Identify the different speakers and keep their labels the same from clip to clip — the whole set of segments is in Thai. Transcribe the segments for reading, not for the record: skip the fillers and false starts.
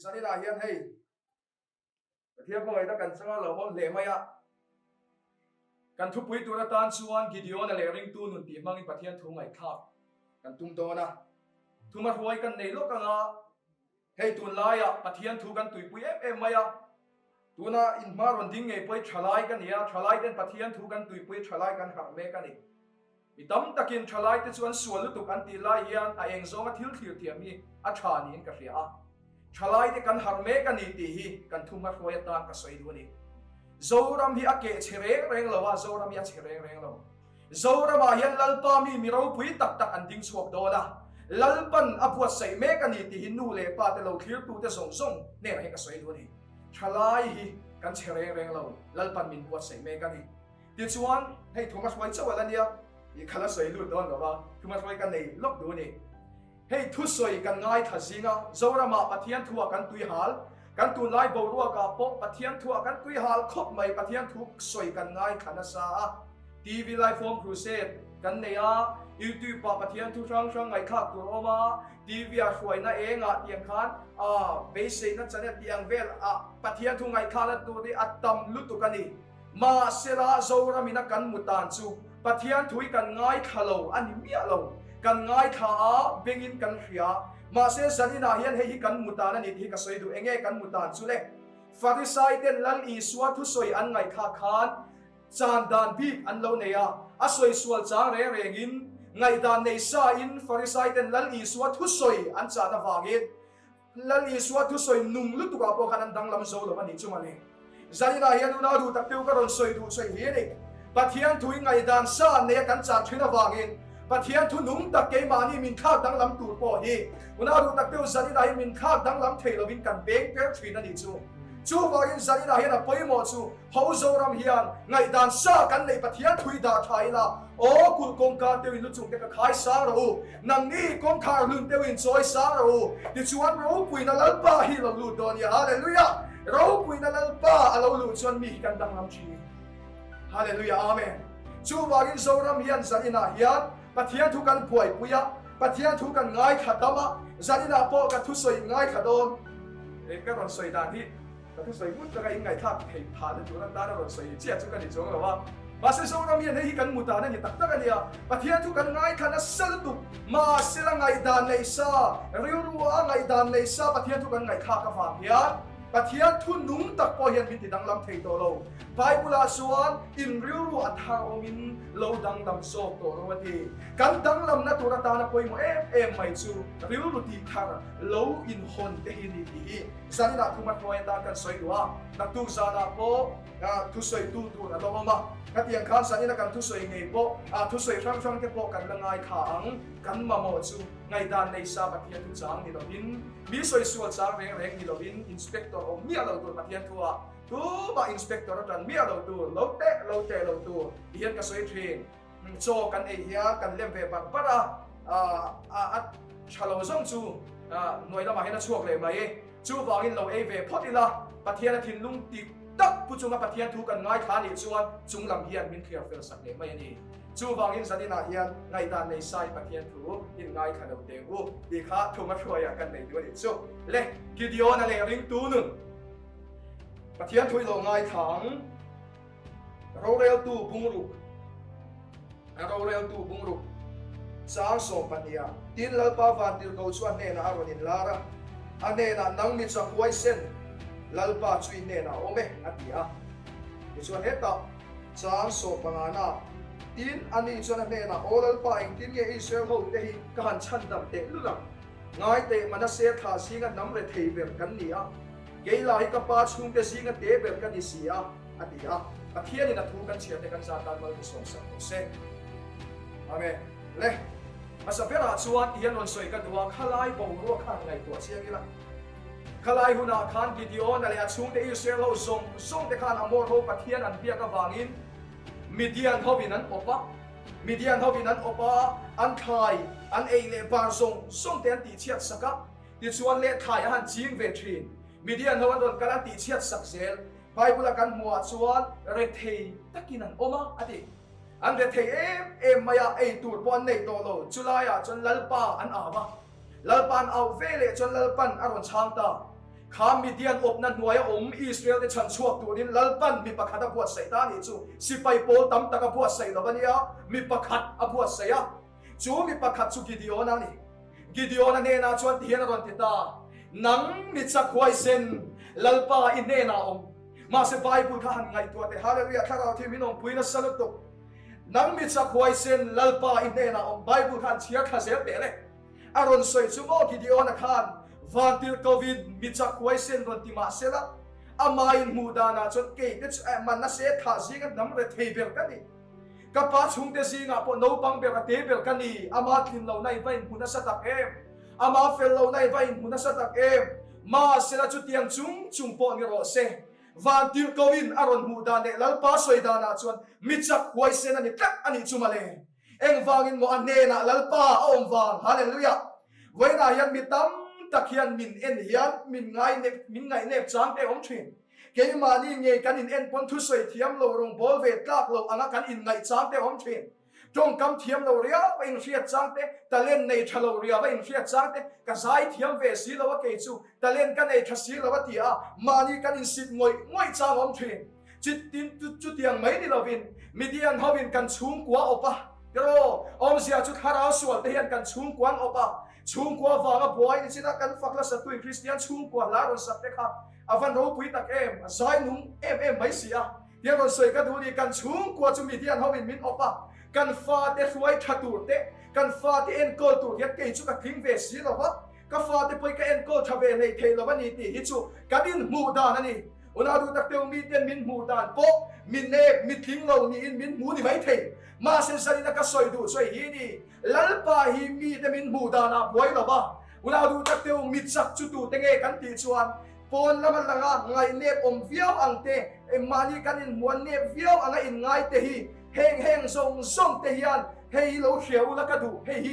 Speaker 1: zani na hian hei pathian ko ida kan sanga lo hon le maya kan thu pui tu na tan chuan Gideon a le ring tu nun ti mangin pathian thu ngai khap kan tum do na thuma huai kan nei lo kanga hei tun laia pathian thu kan tui pui em maya tuna in maron ding ngai poi thalai kan ya thalai den pathian thu kan tui pui thalai kan har me kan ni mi tam takin thalai te chuan sual lu tu kan ti lai hian a eng zonga thil thil tiami a thani in ka ria thalai te kan har me kan ni ti hi kan thuma huai ta ka soi du ni zoram hi ake chereng reng lawa zoram ya chereng reng law zoram a hian lalpa mi miro pui tak tak an ding chuak do la lalpan apuat sei me kan ni ti hin nu le pa te lo thlir tu te zong zong ne ra ka soi du ni thalai hi kan chereng reng law lalpan min puat sei me kan ni ti chuan hei thomas wai chawala nia i khala soi lu don lo ba thomas wai kan nei lok du ni hei thu soi kan ngai thazinga zorama pathian thua kan tui hal kan tu lai bo ruwa ka po pathian thua kan tui hal khop mai pathian thu soi kan ngai khana sa TV live form crusade kan nei a YouTube pa pathian thu sang sang ngai kha tur oma TV a hruai na enga tiang khan be sei na chane tiang vel pathian thu ngai kha la tu ri atam lu tu kan ni ma sera zoramina kan mutan chu pathian thui kan ngai khalo ani mia lo kan ngai kha a bengin kan hria ma se zanina hian hei kan mutana ni thi ka soi du enge kan mutan chu le farisai ten lal i suwa thu soi an ngai kha khan chan dan bik an lo neya a soi sual chang re rengin ngai dan nei sa in farisai ten lal i suwa thu soi an cha na wangin lal i suwa thu soi nung lu tu ka po khan an dang lam zo lo ani chu mani zanina hian una du tak teu ka ron soi du soi hi ni pathian thui ngai dan sa ne kan cha thina wangin pathian thu nung tak ke mani min khak dang lam tur po hi una ru tak teu zani dai min khak dang lam thei lovin kan beng per thrin ani chu wangin zani na hian a poimo chu ho zoram hian ngai dan sa kan nei pathian thui da thai la o kul kong ka teu in lu chung te ka khai sa ro nang ni kong khar lun teu in choi sa ro ti chuan ro pui na lal pa hi lo lu don ya hallelujah ro pui na lal pa alo lu chuan mi kan dang lam chi hallelujah amen chu wangin zoram hian zani na hian pathian thu kan puai puya pathian thu kan ngai khatama zanina po ka thu soi ngai khadon ka ron soi dan hi ka thu soi mut ka ngai thak thei pha de chu na ta ron soi chia chu ka ni chong lawa ma se so ram hian hi kan muta na ni tak tak ania pathian thu kan ngai khana sal tu ma sila ngai dan nei sa riu ru a ngai dan nei sa pathian thu kan ngai kha ka fa hian pathian thu nung tak po hian min ti dang lam thei to lo Bible suan in riu ru athar omin lo dang lam so to ro ti kan dang lam na tura ta na poi mo em mai chu riu ru ti thar lo in hon te hi ni ti sani na thu mat noi ta kan soi wa na tu sa na po thu soi tu na lo ma ka tiang khan sani na kan thu soi nei po thu soi sang sang te po kan la ngai kha ang kan ma mo chu ngai dan nei sa pathian thu chang ni lo bin mi soi sual chang reng reng ni lo bin inspector o mi alo tu pathian thu a tu ba inspector tan mi alo tu lo te tu hian ka soi thin cho kan ei hia kan lem ve bar bara chalo zong chu noi la ma hena chuak le mai chu wangin lo ei ve photila pathian thin lung ti tak pu chunga pathian thu kan ngai kha ni chuan chung lam hian min clear fel sak le mai ani chu wangin zanina hian ngai dan nei sai pathian thu in ngai kha lo te u di kha thuma throya kan nei du ni chu le Gideon ale ring tu nun pathian thui lo ngai thang rorel tu bungruk sang so pania tin lal pa van til go chuan ne na aron in lara ane na nang mi chak wai sen lal pa chui ne na ome atia ni chuan heta sang so pangana tin ani chuan ne na olal pa ing tin nge Israel ho te hi kan chan dam te lulang ngai te mana se tha singa nam re thei ber kan ni a geila hi ka pa chung te singa te ber kan ni sia atia pathian ni na thu kan chia te kan sa tan mal ki song sa se amen le asapera chuan hian on soi ka duwa khalai bo ro khan ngai to chiangila khalai huna khan Gideon ale achung te Israel ho song te khan amor ho pathian an bia ka wangin Midian hobinan opa an thai an ei le bar song ten ti chiat saka ti chuan le thai han jing ve thin Midian ho don kalan ti chiat sak zel Bible kan mua chuan re thei takinan oma ati an re thei em maya ei tur pon nei to lo chulaya chon lalpa an awa lalpan au vele chon lalpan aron changta ข้ามีเดียนอบนั้นหน่วยอิสราเอลได้ฉันชั่วตัวนี้ลัลปันมีประคัดอบวชใส่ตานี่จูสิไปโปตั้มตะกบวชใส่แล้ววันนี้มีประคัดอบวชใส่จูมีประคัดจูกิดิโอนานี่กิดิโอนาเนี่ยนะชวนเทียนรอนติตานังมิจักไวเซนลัลปาอินเนนามาเสบายบุญข้าหันไงตัวแต่ฮาเลลูยาข้าเราที่มินองปุยนัสลุตุนังมิจักไวเซนลัลปาอินเนนาบายบุญข้าเชียข้าเสียเตะเลยอารอนสวยจูโมกิดิโอนาข้านวันที่โควิดมิจักไวเซนรอนติมาเสละอามาอินมูดานาจนเกย์มันน่าเสียท่าสิกันน้ำเรทเฮเบลกันนี่กับป้าชุงเตสิงาปนโนบังเบลกันเทเบลกันนี่อามาทินเราในไว้มุนัสตักเอ็มอามาเฟลเราในไว้มุนัสตักเอ็มมาเสละจุดยังจุงปอนโรเซวันที่โควิดอารอนมูดาเนี่ยแล้วป้าสวยดานาจนมิจักไวเซนอันนี้กักอันนี้จุมาเลยเอ็งฟังอินโมอันเนน่ะแล้วป้าอมฟังฮาเลลูยาไว้นายันมิตั้มตะเคียนมินเอ็นเฮียนมินไงเนบจางเตอมชินเกี่ยมานี่ไงกันอินเอ็นปนทุสวยเทียมเราลงบอลเวทลากเราอันนั้นกันอินไงจางเตอมชินจงกำเทียมเราเรียบอินเชียจางเตตะเล่นในทะเลเรียบอินเชียจางเตกระจายเทียมเวสีเราว่าเกจูตะเล่นกันในทัศสีเราว่าที่มานี่กันอินสิบงวยจางอมชินจิตตินจุดยังไม่ได้เราวินมีเดียนเขาวินกันชุ่มกว่าอปะกระโดอมเสียจุดฮาราสวดเทียนกันชุ่มกว่าอปะชุ่มกว่าฟังบอยนี่สินะกันฟักละสัตว์คริสเตียนชุ่มกว่าลาเราสัตว์เด็กครับอาวันเราปุยตักใจนุ่มไม่เสียเดี๋ยวเราสวยกันดูดีกันชุ่มกว่าจุมีเดียนเขาวินมินอปะกันฟาเตสไว้ทัดตูเตกันฟาเตเอ็นโกตูเฮ็ดเกจุกทิ้งเวสีเราวะกันฟาเตไปกันเอ็นโกทเวในเทเราวันนี้ตีฮิจูกันดินมูดานั่นนี่อุณาดูตักเตียวมีเตียนมินมูดานโปมินเนบมิทิ้งเรานี่อินมินมูนี่ไม่เทมาเซนซารินักสวยดูสวยฮีนี่ลัลปาฮีมีเตมินมูดานาบวยเราวะอุณาดูตักเตียวมิจักจุตูเตงเอกันตีชวนปนละมันละงาไงเนบอมเวียวอังเตมานี่กันอินมวนเนบเวียวอังอินไงเตฮีเฮงทรงเทียนเฮยโลเขียวละกระดูเฮย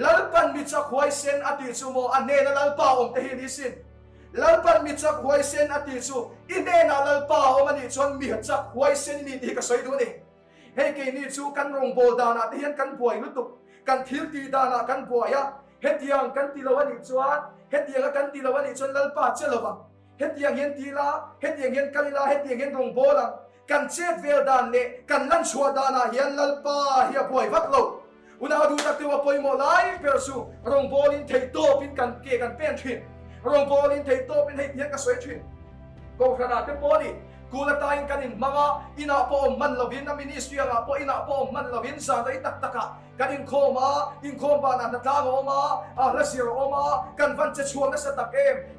Speaker 1: ลัลปันมิจักหวยเซนอติจูโมอันเนนลัลปาอมเตฮีดิสินลัลปันมิจักหวยเซนอติจูอินเนนลัลปาอมันนี่จนมีจักหวยเซนนี่ที่ก็สวยดูนี่เฮยกินี่จูกันรงโบดานาที่เห็นกันป่วยลุตุกันทิลตีดานากันป่วยอะเฮตียงกันตีละวันนี่จวนเฮตียงกันตีละวันนี่จนลัลปาเจลวะเฮตียงเห็นตีละเฮตียงเห็นกันละเฮตียงเห็นรงโบลังกันเจ็ดเวลดานเล่กันลันชัวดานาเฮียนลัลปาเฮียป่วยวักโลอุณาดูตักตัวป่วยโมไลเปอร์ซูรงโบลินเทโตปินกันเกกันเป็นทินรงโบลินเทโตเป็นให้เฮียนกันสวยทินก็ขนาดที่โบนี่กูละตายกันอินมังอินาปอมมันลวินนามินิสเตียงปออินาปอมมันลวินซาได้ตักตะกะกันอินโคมานันทางโอมาละสิโรโอมากันวันจะชวนนัสตัก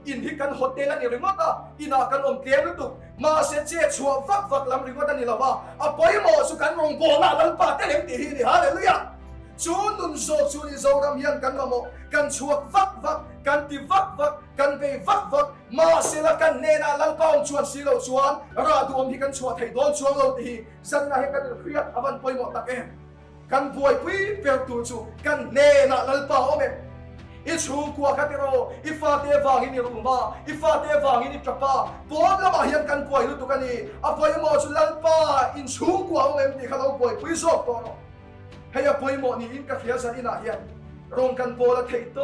Speaker 1: อินที่กันโฮเทลนี่ริงว่าอินากันอมเตียงลุตุมาเสียเจี๊ยชัวฟักลำริงว่านี่ละว่าปอยโมสุกันรงโบนาลัลปาเตเลมตีฮีนี่ฮาเลลูยาจูนุนโซจูนิโซรามยันกันละโมกันชัวฟักกันตีฟักกันไปฟักมาเสียละกันเนน่าลัลปาชวนสิโลชวนราดูอมที่กันชัวไทยโดนชวนเราตีสันนาให้กันเครียดอวันปอยโมตักกันป่วยปุ้ยเปรี้ยวตัวจูกันเนน่าลัลปาโอเมอีชูกัวขัดโรอีฟาเตวางอินิรุมาอีฟาเตวางอินิตรปาปอมละมาเฮียนกันป่วยลุตุกันนี่อภัยโมจุลัลปาอินชูกัวโอเมมที่เขาป่วยปุ้ยโซกตัวให้อภัยโมนี่อินกับเฮียสันอินาเฮียนรงกันโบละเทโต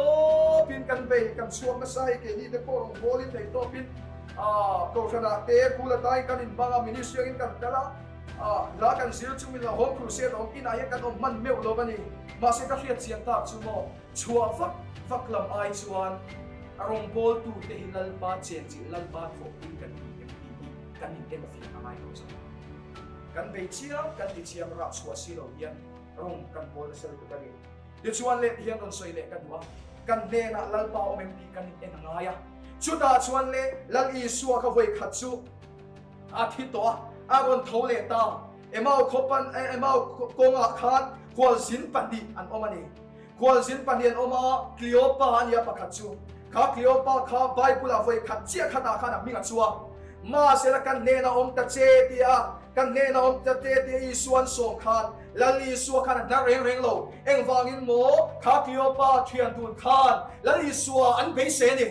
Speaker 1: ปินกันเบกันสวมมาใส่เกนี่เดโปรงโบลิเทโตปินตัวขนาดเตะกูละได้กันอินบางมินิเซียอินกันกันละลากันเสียจุมิลละโฮมครูเซียนอมอินาเฮียกันอมมันเมลโลกันนี่มาเสียกับเฮียเสียงตาจูโมชัวฟักลำไอชวนอารมณ์โบลตูเตหิลัลปาเจนจิลัลปาโถกินกันกันอินเอ็มฟิอะไรก็จะกันไปเชียกันติเชียมรักสวสิโลเฮียนรมกันโบลเซลตุกันนี่เดี๋ยวชวนเล่เฮียนโดนสวยเล่กันวะกันเล่นะลัลปาอเมมปีกันอินเอ็นง่ายชุดาชวนเล่ลัลอีสัวเขาไว้ขัดชูอาทิตย์ตัวอารมณ์เท่าเล่ตาเอมาคบกันเอมาโกงอาคารควรสินปันดีอันอมันนี่ควรสินปันดีอันอมาคลีโอปาอันยาปะขัดชูข้าคลีโอปาข้าไบบุลาไว้ขัดเจียขัดอาคารมิงัดชัวมาเสร็จกันเนนะอมตะเจตียกันเนนะอมตะเจตีอีส่วนส่งคานลลีสัวคานนักเร่งโลเอ็งวางินโมข้าคลีโอปาเทียนตุนคานลลีสัวอันเบสเซนี่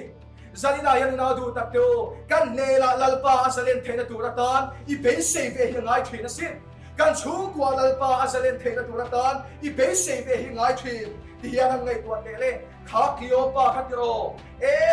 Speaker 1: Zalina yan na do takto kan nela lalpa asalen thena turatan I base ve hingai thina sin kan chu kwa lalpa asalen thena turatan I base ve hingai thin tiyan ngai to tele khá kiêu pa khát kiro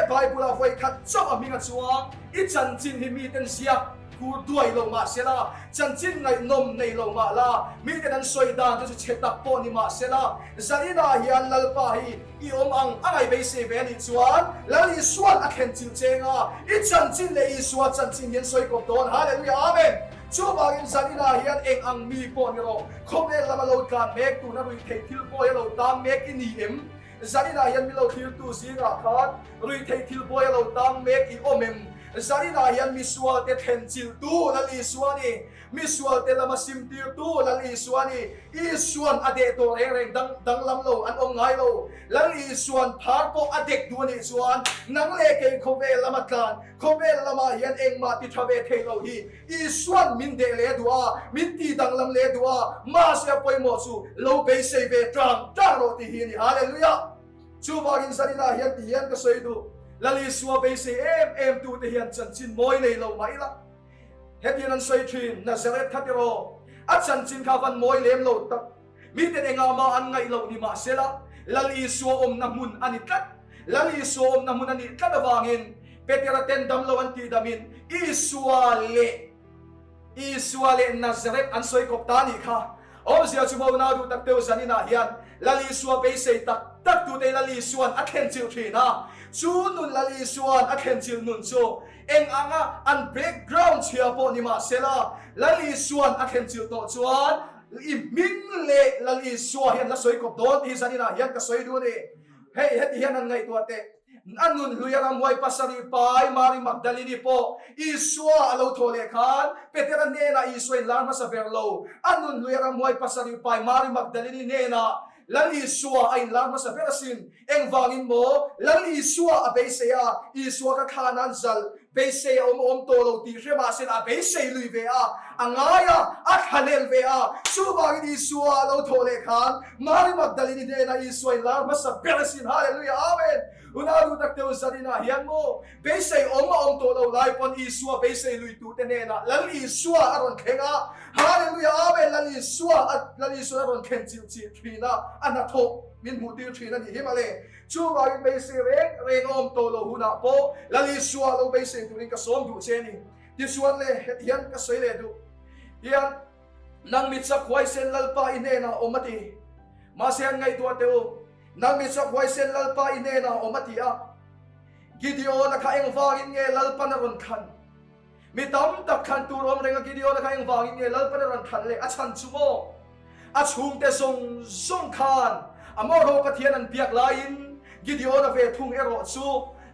Speaker 1: Bible voi khát chọc ở mình ở chuang ít chân chín thì mi tên ziak cú đuổi lâu mà sẽ là chân chín ngày nôm này lâu mà là mi tên anh xoay đàn cho chết tắc po ni mà sẽ là zali na hiền lal pa hi i ang ai bây se về ni chuan lal i suan a khen chil chenga ít chân chín le i suan chân chín hiền xoay cột đón hallelujah amen chúa bagin zali na hiền eng ang mi po ni ro không nên làm lâu can make tu na rui thei thil po lâu tam make ini em zali na hiền mi lâu thil tu zinga khat rui thei thil po lâu tam make i omem zari na hian misual te then chil tu lali suani misual te lama sim tir tu lali suani i suan ade to reng dang lam lo an ong ngai lo lali suan phar po adek du ni suan nang le ke khove lama kan khove lama hian eng ma ti thave thei lo hi i suan min de le dua min ti dang lam le dua ma se poi mo su lo be se ve trang ro ti hi ni hallelujah chu bagin zari na hian ti hian ka soi du lali suwa be se em tu te hian chan chin moi nei lo mai la hetian an soi thin Nazareth khatiro a chan chin kha van moi lem lo tak mi te enga ma an ngai lo ni ma sela lali suwa na mun ani tat lali suwa na mun ani tat awangin petera ten dam lo an ti damin Israel Nazareth an soi kop ta ni kha om sia chu mo na du tak teu zani na hian lali suwa be se tak tu te lali suan a khen chil thina chu nun lali suan a khen chil nun chu eng anga an background chia po ni ma sela lali suan a khen chil to chuan i min le lali suwa hian la soi kop don ti zani na hian ka soi du ni hei het hian an ngai tu ate anun luyaram wai pasari pai mari magdalini po iswa alo thole khan petera nena iswa larma sa verlo anun luyaram wai pasari pai mari magdalini nena lali iswa ay larma sa verasin eng wangin mo lali iswa abeseya iswa ka khanan zal beseya tolo ti rema sin abesey lui vea angaya at halel vea subagin iswa alo thole khan mari magdalini nena iswa larma sa verasin hallelujah amen unaru tak teu zadina hian mo beisei om to lo lai pon isua beisei lui tu tenena lali isua aron khenga hallelujah amen lali isua aron khen chil chi thina anatho min mutir thina ni himale chu wa beisei reng om to lo huna po lali isua lo beisei tu ni ka som du cheni ti suan le hian ka soi le du hian nang mitsa khwai sen lalpa inena omati ma sian ngai tu ateu nang mi sok wai sen lalpa inena omatia Gideon na khaeng wangin nge lalpa na ron khan mi tam tak khan tu rom renga Gideon na khaeng wangin nge lalpa na ron khan le a chan chumo a chum te song khan amoro pathian an biak lain Gideon na ve thung ero chu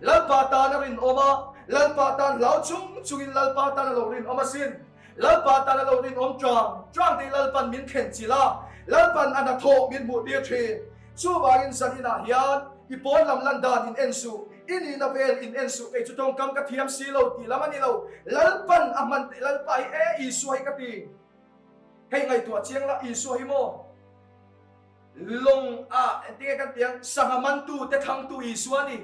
Speaker 1: lalpa ta na rin oma lalpa ta lau chungin lalpa ta na lo rin oma sin lalpa ta na lo rin om trang te lalpan min khen chila lalpan anatho min mu dia thi chu wangin sanina hian ipon lam landan in ensu ini na vel in ensu kay chutong kam ka thiam silo ti lamani lo lalpan aman lalpai isuai ka ti hey ngai tua chiang la isuai mo long tinga kan tiang sangaman tu te thang tu isuani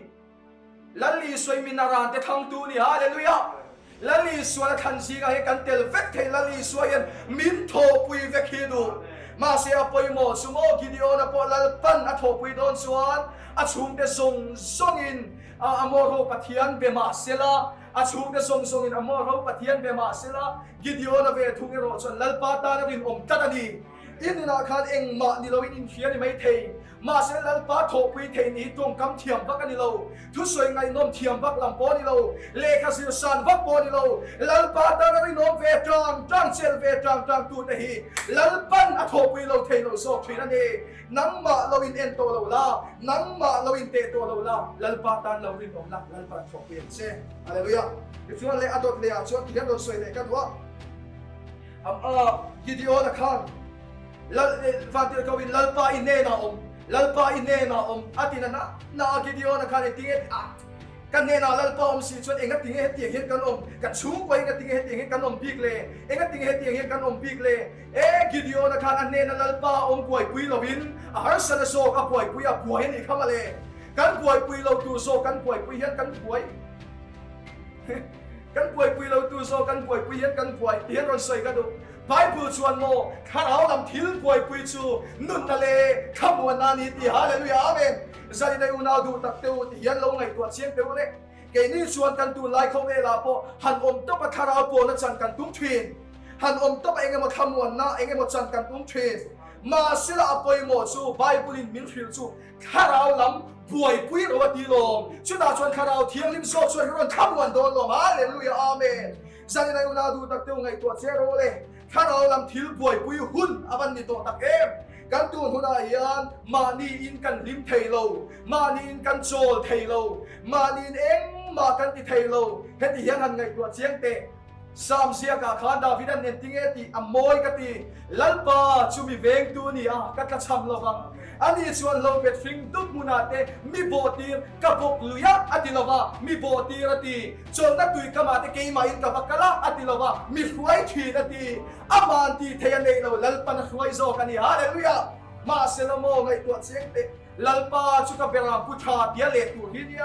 Speaker 1: lali suai minaran te thang tu ni hallelujah lali suai khan si ga he kan tel vek the lali suai min tho pui vek hi du ma se apoi mo sumo Gideon apo lalpan atho pui don suan achum te song in amoro pathian be ma sela achum te song in amoro pathian be ma sela Gideon ave thungero chon lalpa ta na rin tatani in na khan eng ma ni lo in hian ni mai thei ma se lalpa tho pui thei ni tong kam thiam bak ani lo thu soi ngai nom thiam bak lam po ni lo lekha sir san bak po ni lo lalpa ta na rin nom ve trang chel ve trang tu te hi lalpan atho pui lo thei lo so thina ni nang ma lo in en to lo la nang ma lo in te to lo la lalpa tan lo rin om la lalpa tho pui se hallelujah chuan le atot le a chuan hian lo soi le ka wa Gideon khan Vatir kawin lalpa inena om atina na Gideon khan tinget kanena lalpa om si chuan enga tinge heti hen kan om kan chung koi enga tinge heti hen kan om big le enga tinge heti hen kan om big le Gideon khan anena lalpa om koi pui lovin a har sana so ka koi pui a puai ni khamale kan koi pui lo tu so kan koi pui hen kan puai kan puai pui lo tu so kan puai pui hen kan puai hian ron soi ka du ไบเบิลชวนโมข้าเราลำทิลป่วยปุยจูนุ่นทะเลขมวนนานีตีฮาเลลูยาอาเมนจะได้อุณาดูตักเตียวที่ยันลงไงตัวเชียงเตียวเลยเกนี่ชวนกันตูไล่เขาเวลาพอหันอมต้องมาข้าเราปวดนัจันกันตุ้งทวินหันอมต้องเองมาขมวนนะเองมาจันกันตุ้งทวินมาสิละปอยโมจูไบเบิลินมินฟิลจูข้าเราลำป่วยปุยเราตีลมชุดาชวนข้าเราเทียงลิมโซชวนเราขมวนโดนลมฮาเลลูยาอาเมนจะได้อุณาดูตักเตียวไงตัวเชียงเลยข้าเราลำทิลป่วยปุยหุ่นอบันนี่ตัวตักเอ็มกันตูนคนอายันมานีอินกันลิมเทโลมานีอินกันโจลเทโลมานีเองมากันติเทโลเฮ็ดที่ยังหันไงตัวเชียงเตะสามเสียกาขานดาวิดันเนติงเอติอโมยกติลัลปาจูมีเวงตูนี่กัดกระชำลวังอันนี้ชวนเราเป็ดฟิงตุกมุนาเตมีโบตีกับพกลุยอติลาวามีโบตีรตีจนนักตุยกมาเตเกย์มาอินกับกะลาอติลาวามีฟวยทีรตีอามันตีเทียนเลเราลัลปานฟวยโซกันนี่ฮาเลลูยามาเซลโมไงตัวเชียงเตลัลปาชุกเบรามพุทธาเดียเลตูฮิเนีย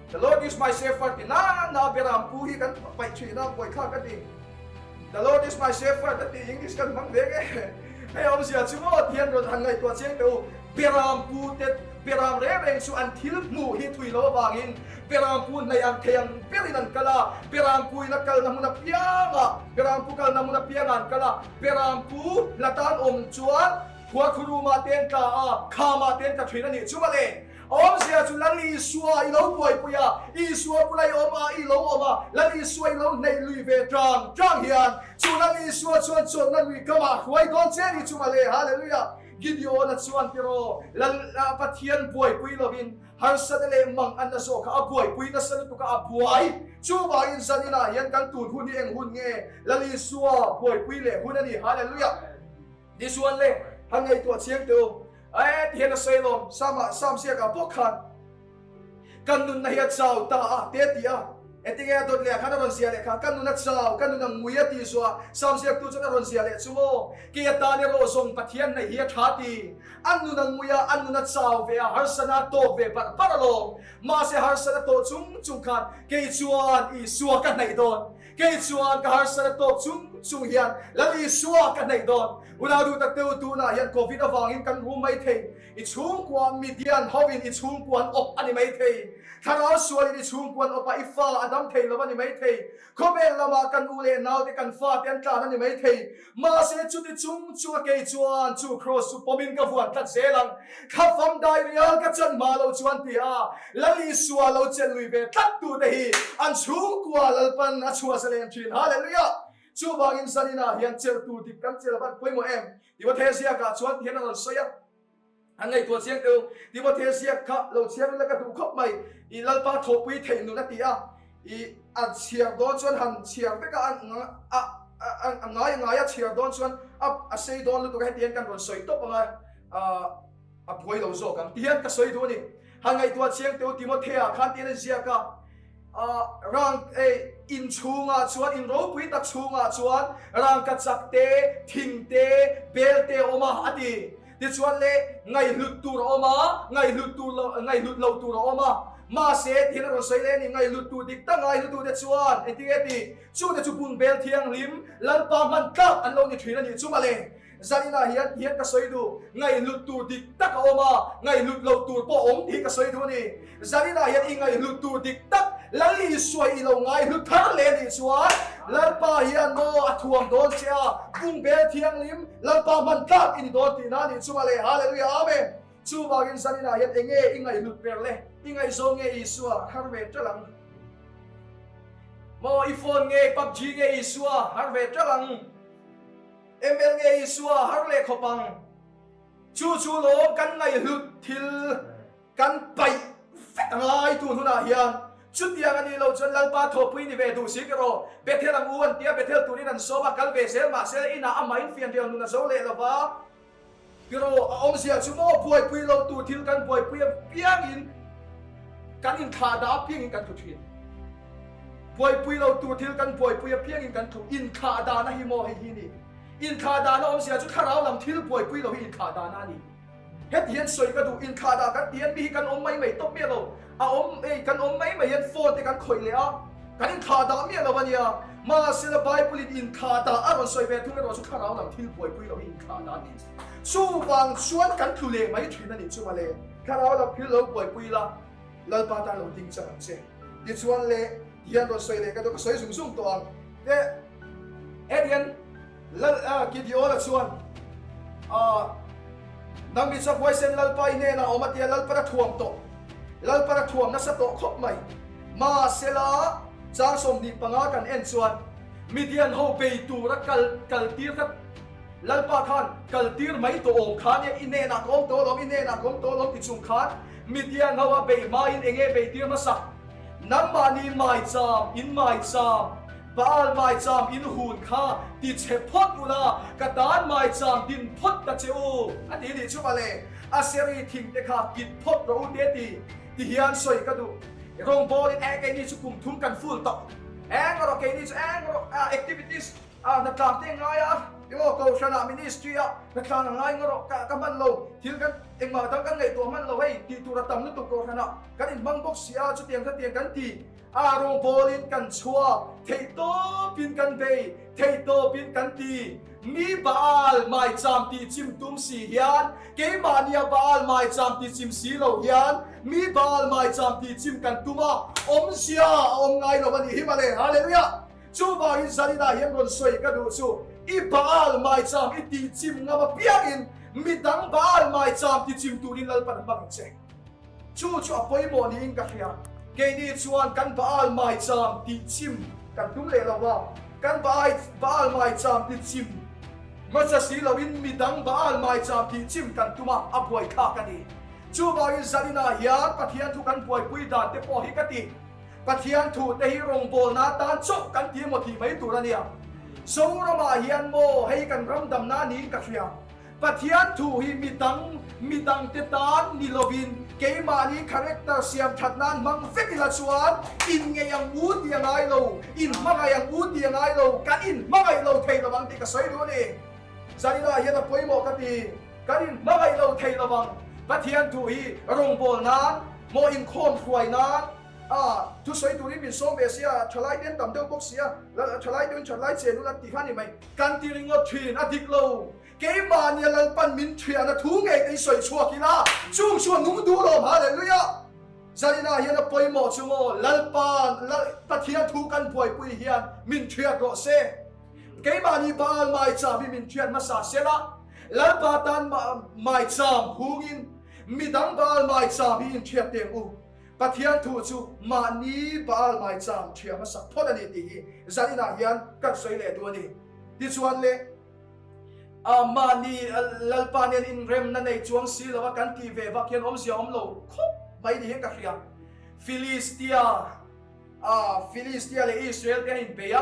Speaker 1: The Lord is my shepherd. Na beram puhi kan pai chui na boy kha ka ding. The Lord is my shepherd. That English kan mang vege. Hey om sia chumo thian ro hangai tua cheng teu beram pu te beram re reng su an thil mu hi thui lo wangin beram pu nei an theng perinan kala beram pu na kal na muna pianga beram pu kal na muna piangan kala beram pu latan om chuan khwa khuru ma ten ka a kha ma ten ka thui na ni chuma le om sia chu lan li suwa I lo poi puya I suwa pulai om a I lo oma lan li suwa I lo nei lui ve trang hian chu lan li suwa chuan chuan lan lui kama khwai don che ni chuma le hallelujah Gideon at chuan tiro lan pathian poi pui lovin har sadale mang an na so ka abuai pui na sanu ka abuai chu ba in sanina yan kan tun hun ni eng hun nge lan li suwa poi pui le hun ani hallelujah this one le hangai to chiang teu ai thian sei lom sam sia ka pokhan kan nun na hiat sau ta te tia etinga dot le khana ron sia le kha kan nun na sau kan nun na muya ti so sam sia tu chana ron sia le chumo ki ta ne ro song pathian na hiat thati an nun na muya an nun na sau ve har sana to ve par lo ma se har sana to chung khan ke chuan I suwa kan nai don ke chuan ka har sana to chung hian lali suwa kan nai don Una du tak teu tu na yan COVID awangin kan ru mai thei I chung kwa Midian hawin I chung kwan op ani mai thei thara sual I chung kwan op I fa adam thei lo ani mai thei khomel lama kan ule naw te kan fa ten tlan ani mai thei ma se chu ti chung ke chuan chu cross su pomin ka vuan tat zelang khafam dai real ka chan ma lo chuan ti a lali sual lo chen lui ve tat tu te hi an chung kwa lalpan a chua salen thin hallelujah chu bangin sanina hian chel tu dik kan chel ban poimo em Timothesia ka chuan hian an soya angai tu chiang teu Timothesia kha lo chiang la ka tu khop mai I lalpa thopui thei nu na ti a I an chiang do chuan han chiang pe ka an ngai chiang don chuan a sei don lu tu ka tian kan ron soi to pa a boi lo zo kan tian ka soi du ni hangai tu chiang teu Timothea khan tian sia ka rang in chunga chuan in ro pui tak chunga chuan rang ka chakte thingte belte oma ati ti chuan le ngai lut tur oma ngai lut lo tur oma ma se thina ro sei le ni ngai lut tu dik ta ngai lut tu de chuan eti chu de chu pun bel thiang lim lan pa man ka an lo ni thina ni chuma le zanina hian ka soi du ngai lut tu dik tak oma ngai lut lo tur po om thi ka soi du ni zanina hian I ngai lut tu dik tak lali suai I lo ngai lut thar le ni chuan lan pa hian no athuam don chia pung bel thiang lim lan pa man tak ini don ti na ni chuma le hallelujah amen chu bagin zanina hian enge I ngai lut per le I ngai zo nge Isua har ve talang mo iPhone nge PUBG nge Isua har ve talang ML nge Isua har le khopang chu lo kan ngai lut thil kan pai ngai tu huna hian chút dia ngani lo chon lalpa thopui ni ve du sikero bethel ang uan tia bethel tu ni nan soba kal ve sel ma sel ina ama in fian dia nu na zo le lova pero om sia chumo poi pui lo tu thil kan poi pui piang in kan in kha da piang in kan tu thin poi pui lo tu thil kan poi pui piang in kan tu in kha da na hi mo hi ni in kha da na om sia chu kharau lam thil poi pui lo in kha da na ni het hian soi ka du in kha da kan tian mi kan om mai top me lo a om kan om mai yan phone te kan khoi le a kan in kha da mi lo bania มาเซลบายปุลินอินคาตาอารอนสวยเวทุกเราสุขเราหลังทิ้งป่วยปุยเราอินคาตานี่สู้ฟังชวนกันทุเลไม่ถึงนั่นนี่ชัวร์เลยข้าเราหลังทิ้งเราป่วยปุยละลัลปาตาเราทิ้งจังเช่ดิชวนเลยเฮียนเราสวยเลยก็ต้องสวยสูงตัวเด็เอ็ดยันกิดิโอละชวนนังมิสักไว้เส้นลัลปาอินเน่นะออกมาเตียลัลปาถ่วงโตลัลปาถ่วงนัสโตครบไหมมาเซลาจางสมดีปังอากันเอ็นชวนมีเดียนเขาไปตูรักกัลตีร์ครับลัลปาขันกัลตีร์ไม่ตัวองขันเนี่ยอินเน่นักอมตัวลมอินเน่นักอมตัวลมติดจุงขันมีเดียนเขาว่าไปมาอินเองไปตีร์มาสักน้ำมานีไม่จามอินไม่จามบาลไม่จามอินหุ่นข้าติดเชฟพอดอุลากระดานไม่จามดินพอดตะเจ้าอันนี้ดิชุบอะไรอาเซรีทิ้งเด็กข้ากินพอดเราเดียดีที่เฮียนสวยกระดูโรงบอลนี่แกนี่ชุกุมทุ่มกันฟูลต่อเราแกนี่เราactivities นักการเต้นง่ายเดี๋ยวก็ชนะมินิสทรีนักการง่ายเรากับมันเราที่กันเองมาตั้งกันเลยตัวมันเราให้ที่ตัวตั้มนึกตัวก็ชนะกันอินบังบ็อกเสียชุดเตียงกันทีโรงบอลกันชัวเทโตปินกันเบย์เทโตปินกันทีมีบาลไม่จำที่จิมตุ้มสีเฮียนเกมาเนียบาลไม่จำที่จิมสีเหล่าเฮียนมีบาลไม่จำที่จิมกันตุ้มาอมเสียอมไงเราวันนี้ฮิมาเลยฮาเลลูยาชูบาลินซาลินาเฮียนคนสวยก็ดูชูอีบาลไม่จำที่จิมงามาเปียกินมีดังบาลไม่จำที่จิมตูนินลัลปันบังเจงชูอภัยโมนี่อิงกันเฮียเกนี่ชวนกันบาลไม่จำที่จิมกันตุ้มเลยเราว่ากันบาลไม่จำที่จิมมาจะสีเราวินมีดังบาลไม่จำที่จิมกันตุมาอับวยข้ากันดีชูบาอินซาลินาเฮียนปะเทียนทุกันป่วยปุยดานเตปอฮิกติปะเทียนถูเตฮิรงโบนาตานจบกันทีหมดที่ไม่ตัวเนี่ยสงรมาเฮียนโมให้กันรำดำนานี้กัเชียปะเทียนถูฮิมีดังเตตานนิโลวินเกมานี้คาแรคเตอร์เสียมชัดนั้นมังเฟกิลาชวนอินไงยังอูดยังไงโลอินมังไงยังอูดยังไงโลกันอินมังไงโลเทระวังติกระสวยดูนี่ซาลินาเฮียนป่วยโมกันดีกันอินมังไงโลเทระวังปะเทียนถูฮิรงโบนั้นโมอินโคมถวยนั้นทุสวยดูนี่เป็นส่งเบสเซียฉลายเดินต่ำเดียวบ็อกเซียแล้วฉลายเดินฉลายเจนุลัดตีขันนี่ไหมกันตีริงอทีนอดิกโลเกมาเนี่ยลัลปันมินเทียนะทุ่งเอกไอสวยชัวกีฬาช่วงงุ้มดูลมฮาเลลูยาซาลินาเฮียนป่วยหมดชั่วโมลัลปันปะเทียนถูกันป่วยปุยเฮียนมินเทียโรเซเกมานี่บาลไม่จามมินเทียนมาสาเซละลัลปาตันไม่จามหูกินมีดังบาลไม่จามมินเทียเตียงอูปะเทียนถูจูมานีบาลไม่จามเทียมาสักพอดันนี่ซาลินาเฮียนกัดสวยเลยตัวนี้ที่ชวนเลยมานีลัลปานีอินเรมนั่นในช่วงสีแล้วว่ากันทีเววักยันอมเสียอมโลครบไม่ดีเห็นกันเรียฟิลิสเตียเลยอิสราเอลเห็นเปีย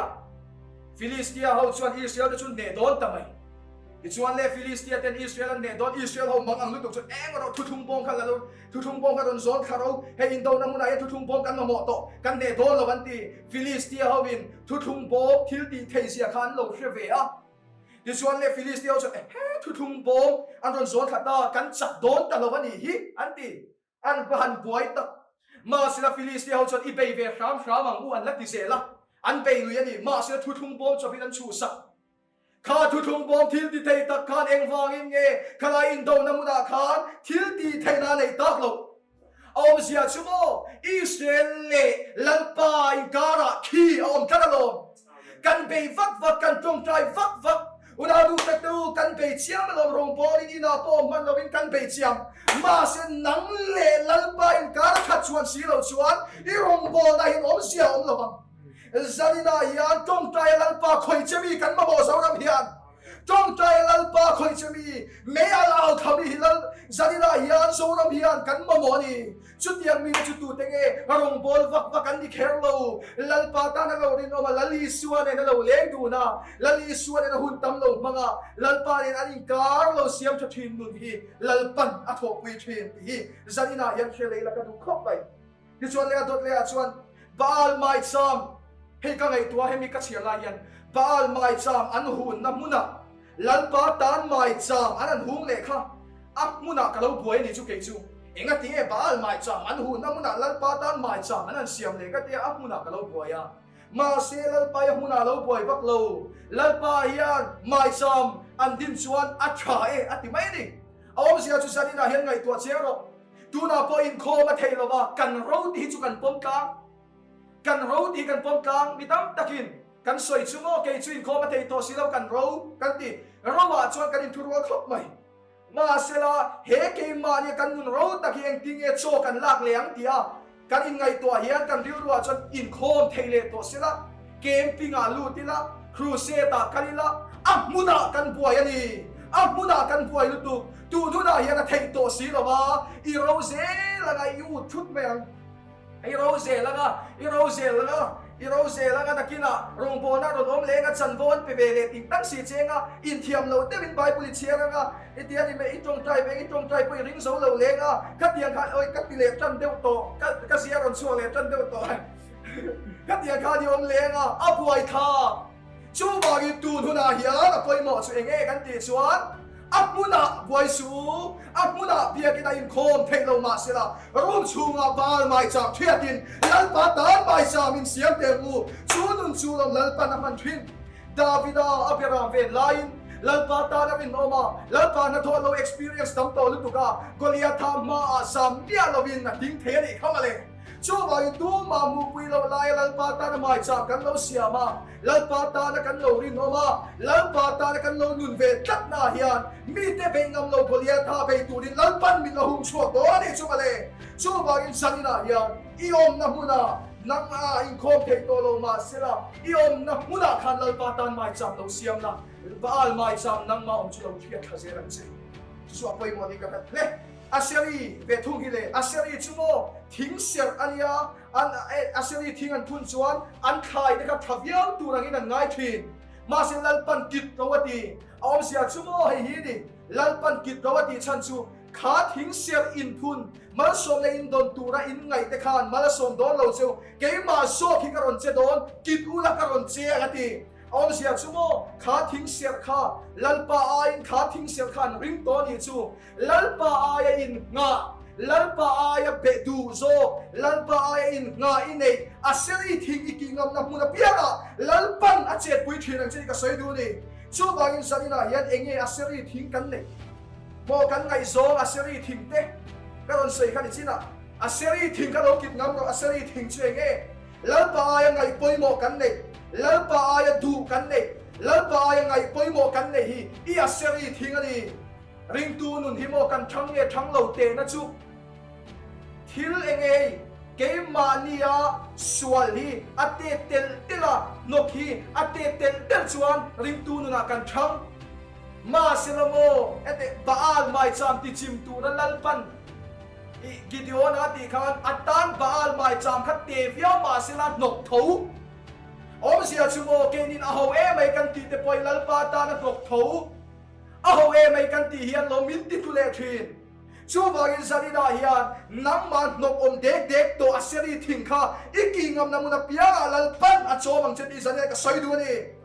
Speaker 1: ฟิลิสเตียเขาชวนอิสราเอลจะชวนเนดอนทำไมชวนเลยฟิลิสเตียเป็นอิสราเอลเนดอนอิสราเอลเขามังอังลุตุชวนเราทุ่งบงกันแล้วทุ่งบงกันโดนโซนเขาให้อินโดน้ำมันอะไรทุ่งบงกันมาหมดโตกันเนดอนแล้ววันที่ฟิลิสเตียเขาวินทุ่งบงทิลตีเทเซียขันโลเชเวียดิชวนเลฟิลิสเตียจะทุ่งบงอันโดนโซนขัดตากันจับโดนแต่ละวันนี้อันที่อันบ้านป่วยตักมาสิละฟิลิสเตียจะอีเบย์เวรามมังอูอันลักดิเซละอันเบย์ลุยนี่มาสิละทุ่งบงจะพิลันชูสักข้าทุ่งบงทิลตีเทตักขันเองฟังเงี้ยข้าอินโดน้ำมันขันทิลตีเทนาในตักโลเอาเสียชั่วโมอิสราเอลลัลปาอิการะขี้เอากันละลมกันเบย์ฟักกันจงใจฟักอุณาดูแต่ดูกันเบย์เชียมเราโรงบอลนี่นาโปมันเราเป็นกันเบย์เชียมมาเส้นหนังเละลัลปาอิการะขัดชวนสีเราชวนอีโรงบอลได้เห็นอมเสียอมระวังซาลินาเฮียนจงใจลัลปาคอยจะมีกันมาบอกสาวรำเฮียนจงใจลัลปาคอยจะมีไม่เอาทำให้ลัลซาลินาเฮียนสาวรำเฮียนกันมาบอกนี่ชุดยังมีชุดตัวเต็งโรงบอลวักกันที่แคร์เราลัลปาตานะเราเรียนว่าลัลลิสวนเนี่ยเราเลี้ยงดูนะลัลลิสวนเนี่ยหุ่นตำเรามังอ่ะลัลปาเนี่ยอันนี้การเราเสียมจะทีมนุ่นฮีลัลปันอัฐวีทีมฮีซาลินาเฮียนเชลัยแล้วก็ดูครบไปที่ชวนเลยตัวเลยชวนบาลไม่ซ้ำให้กันไอตัวให้มีกระเชียร์ลายันบาลไม่ซ้ำอันหุ่นน้ำมุนะลัลปาตันไม่ซ้ำอันนั้นหุ่นเลยค่ะอักมุนะกับเราป่วยนี่จุกเกจูเองก็ตีบาลไม่ซ้ำอันหุ่นน้ำมุนะลัลปาตันไม่ซ้ำอันนั้นเสียมเลยก็ตีอักมุนะกับเราป่วยอ่ะ มาเซลไปหุนาเราป่วยบักโลลไปเฮียนไม่ซ้ำอันดินชวนอัจฉริอัติไม่นี่เอาเสียจุสันนี่นะเห็นไงตัวเชียร์ตูน่าพออินโคมาเทลว่ากันเราที่จุกันปมกลางกันเราที่กันปมกลางมีตั้งตะกินกันสวยชั่วโมงเกยจุอินโคมาเทตัวสิเรากันเรากันตีเราว่าชวนกันอินทัวร์ครบไหมมาเสลาเฮเกมมาเนี่ยกันนุนเราตะเกียงติงเอโชกันลากเลี้ยงเดียกันอินไงตัวเฮียนกันริ้วรัวจนอินโคมเทเลตัวสิละเกมปิงอาลูติละครูเซตากันละอักมุนากันป่วยนี่อักมุนากันป่วยลุตุตูดูน่าเฮียนเทตัวสิละวะอีเราเซละไงยูชุดแมงอีเราเซละก็อีเราเซละก็อีเราเซละก็ตะกี้น่ะโรงพยาบาลโรงเลี้ยงกันจันทร์วันไปเวเลติตั้งสีเจงอ่ะอินเทียมเราเต้นไปปุริเชียร์ก็ไอเดียนี่ไม่ไอตรงใจไปไอตรงใจไปริ้งโซ่เราเลี้ยงอ่ะกัดเดียงขาโอ้ยกัดติเลจันเดียวโตกัดเสียกันชัวเลยจันเดียวโตกัดเดียงขาที่ผมเลี้ยงอ่ะอับไว้ท่าชูบากิตูนหัวหน้าเฮียกับไปหมอช่วยเองกันตีชวนอับมุนาบวยสูอับมุนาเพียกินอินโคมเทโลมาเสละรุ่มชูงาบาลไม่จากเทียดินลัลปาตานไม่สามินเสียงเตงูชูนุนชูลมลัลปานามันทินดาวิดาอับยารามเวนไลน์ลัลปาตานาวินโอมาลัลปานาทอโลเอ็กซ์เพรียนส์ตั้มโตลุตุกากอลิอาธามาอาสามเดียลวินนะทิ้งเทนี่เข้ามาเลยชูบากิตูมามุกุยโลไลลัลปาตานาไม่จากกันโลเสียมาลัลปาตานากันโลรินโอมาลัลปาตานากันโลนุนเวตัดนาเฮียนมีแต่เป็นงำโลกอลิอาธาไปตูดินลัลปันมิลหุงชัวตัวนี่ชูมาเลยชูบากิสันนาเฮียนอีอมนะมุนานังอาอินโคมเทโตโลมาเสละอีอมนะมุนาคันลัลปาตานไม่จากโลเสียมนะบาลไม่จากนังมาอมชุลเทียทะเซรังเซชัวไปหมดนี่กันเลยอาเซรีเวทุงฮิเลอาเซรีจุโมทิ้งเสียอันยาอันอาเซรีทิ้งอันทุนชวนอันขายนะครับทับเย้าตัวนังอินันง่ายทินมาเสลัลปันกิดประวัติเอาเสียจุโมให้ฮีดิลัลปันกิดประวัติชันชูขาทิ้งเสียอินทุนมาส่งในอินโดนตัวระอินไงแต่ขานมาละส่งโดนเราเจ้าเกี่ยมาโซ่ที่กระรอนเจโดนกิดอุลกระรอนเจกันทีเอาเสียชั่วโมงขาทิ้งเสียข้าลัลปาอาอินขาทิ้งเสียขันริมต้นยิ่งชูลัลปาอาอินงาลัลปาอาเบดูโซลัลปาอาอินงาอินเออาเซรีทิ้งอีกิงามนับมุนเปียกะลัลปันอาเจ็ดปุยทีนังเจก็สวยดูนี่ชูบางอินสันน่ะยันเองอาเซรีทิ้งกันเลยโมกันไงโซอาเซรีทิ้งเตะก็โดนสวยขันอีกทีน่ะอาเซรีทิ้งก็เรากินงามเราอาเซรีทิ้งช่วยเองลัลปาอาไงปุยโมกันเลยลัลปาอาดูกันเลยลัลปาอาไงปุยโมกันเลยฮีอีอาเซรีทิ้งอันนี้ริงตูนุนฮิโมกันทั้งเอทั้งเหล่าเตนะจูทิลเองเกมมาเนียสวลฮีอัตเตเตลเตลานกฮีอัตเตเตลเตลชวนริงตูนุนกันทั้งมาเซลโมเอเตบาอัลไม่จำติจิมตูนันลัลปันกิดิโอนาติขันอัตตันบาอัลไม่จำคัดเตวิอามาเซลานกทูอมเสียชั่วโมงเกนินอาโฮเอไม่กันตีเตปอยลัลปาตานกทูอาโฮเอไม่กันตีเฮียนโลมินติตุเลทินชูบากินสันนิดาเฮียนนังมันนกอมเด็กตัวอาเซรีทิ้งข้าอีกิงามนามุนเปียกลัลปันอาโจมังเจติสันนิดาก็สวยดูนี่